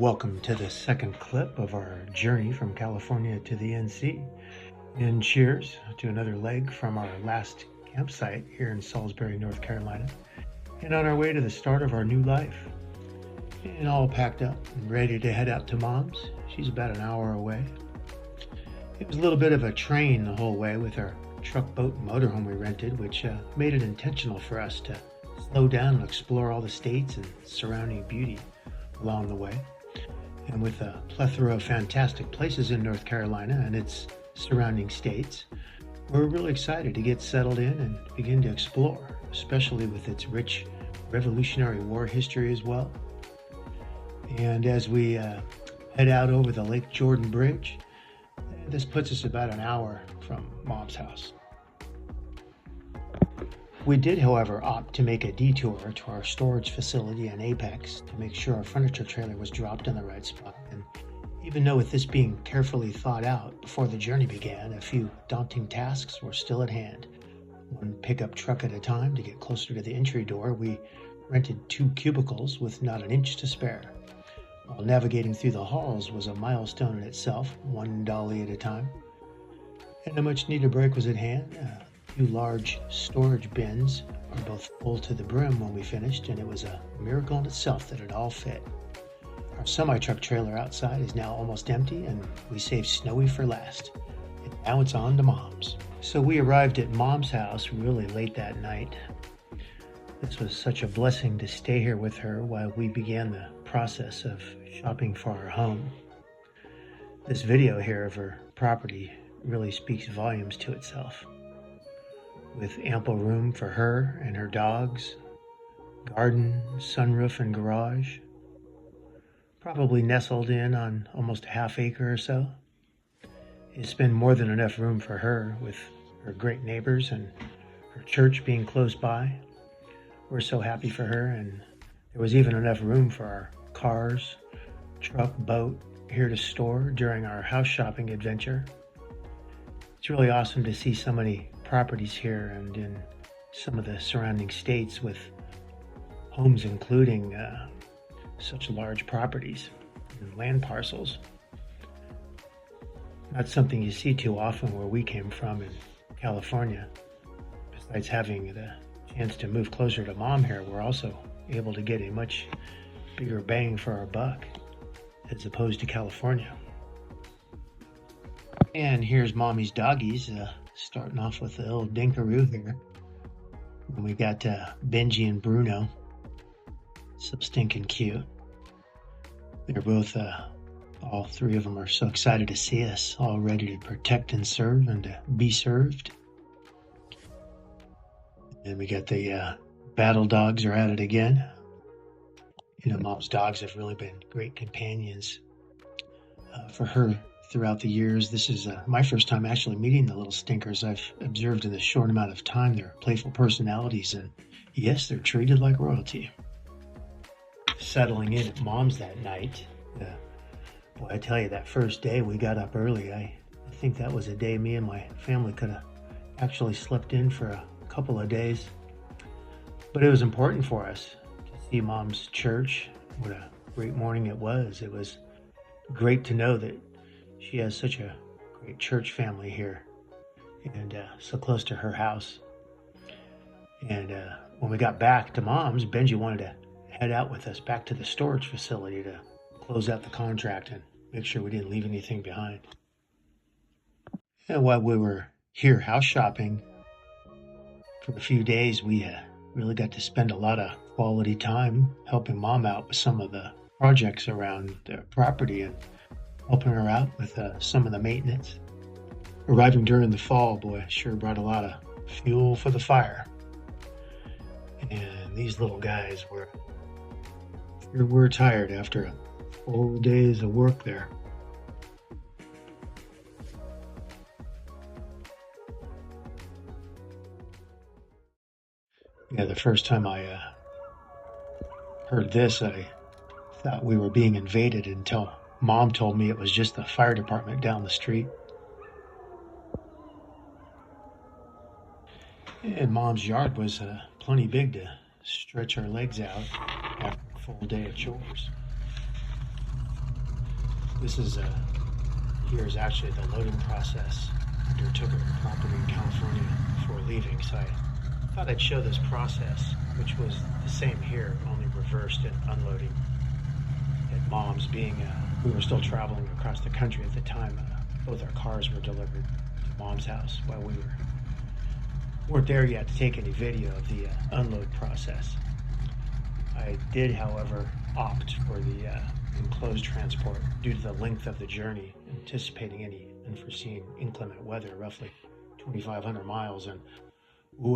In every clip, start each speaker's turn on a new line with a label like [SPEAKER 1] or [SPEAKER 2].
[SPEAKER 1] Welcome to the second clip of our journey from California to the NC. And cheers to another leg from our last campsite here in Salisbury, North Carolina. And on our way to the start of our new life. And all packed up and ready to head out to Mom's. She's about an hour away. It was a little bit of a train the whole way with our truck, boat, and motorhome we rented, which made it intentional for us to slow down and explore all the states and surrounding beauty along the way. And with a plethora of fantastic places in North Carolina and its surrounding states, we're really excited to get settled in and begin to explore, especially with its rich Revolutionary War history as well. And as we head out over the Lake Jordan Bridge, this puts us about an hour from Mom's house. We did, however, opt to make a detour to our storage facility in Apex to make sure our furniture trailer was dropped in the right spot. And even though with this being carefully thought out before the journey began, a few daunting tasks were still at hand. One pickup truck at a time to get closer to the entry door, we rented 2 cubicles with not an inch to spare. While navigating through the halls was a milestone in itself, one dolly at a time. And a much needed break was at hand. 2 large storage bins are both full to the brim when we finished, and it was a miracle in itself that it all fit. Our semi-truck trailer outside is now almost empty, and we saved Snowy for last. And now it's on to Mom's. So we arrived at Mom's house really late that night. This was such a blessing to stay here with her while we began the process of shopping for our home. This video here of her property really speaks volumes to itself. With ample room for her and her dogs, garden, sunroof, and garage, probably nestled in on almost a half acre or so. It's been more than enough room for her with her great neighbors and her church being close by. We're so happy for her, and there was even enough room for our cars, truck, boat here to store during our house shopping adventure. It's really awesome to see so many properties here and in some of the surrounding states with homes including such large properties and land parcels. Not something you see too often where we came from in California. Besides having the chance to move closer to Mom here, we're also able to get a much bigger bang for our buck as opposed to California. And here's Mommy's doggies, starting off with the little dinkaroo here. And we got Benji and Bruno, so stinking cute. They're both, all 3 of them are so excited to see us, all ready to protect and serve and to be served. And we got the battle dogs are at it again. You know, Mom's dogs have really been great companions for her throughout the years. This is my first time actually meeting the little stinkers. I've observed in this short amount of time their playful personalities, and yes, they're treated like royalty. Settling in at Mom's that night, boy, I tell you, that first day we got up early. I think that was a day me and my family could have actually slept in for a couple of days. But it was important for us to see Mom's church. What a great morning it was. It was great to know that she has such a great church family here and so close to her house. And when we got back to Mom's, Benji wanted to head out with us back to the storage facility to close out the contract and make sure we didn't leave anything behind. And while we were here house shopping for a few days, we really got to spend a lot of quality time helping Mom out with some of the projects around the property and helping her out with some of the maintenance. Arriving during the fall, boy, sure brought a lot of fuel for the fire. And these little guys were tired after a full days of work there. Yeah, the first time I heard this, I thought we were being invaded until Mom told me it was just the fire department down the street. And Mom's yard was plenty big to stretch our legs out after a full day of chores. This is here is actually the loading process undertook at a property in California before leaving. So I thought I'd show this process, which was the same here, only reversed in unloading at Mom's. We were still traveling across the country at the time. Both our cars were delivered to Mom's house while we weren't there yet to take any video of the unload process. I did, however, opt for the enclosed transport due to the length of the journey, anticipating any unforeseen inclement weather, roughly 2,500 miles, and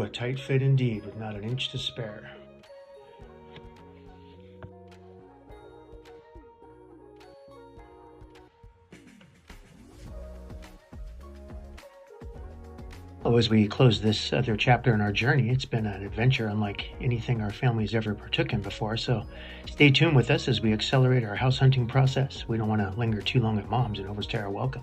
[SPEAKER 1] a tight fit indeed with not an inch to spare. Oh, as we close this other chapter in our journey, it's been an adventure unlike anything our family's ever partook in before. So stay tuned with us as we accelerate our house hunting process. We don't want to linger too long at Mom's and overstay our welcome.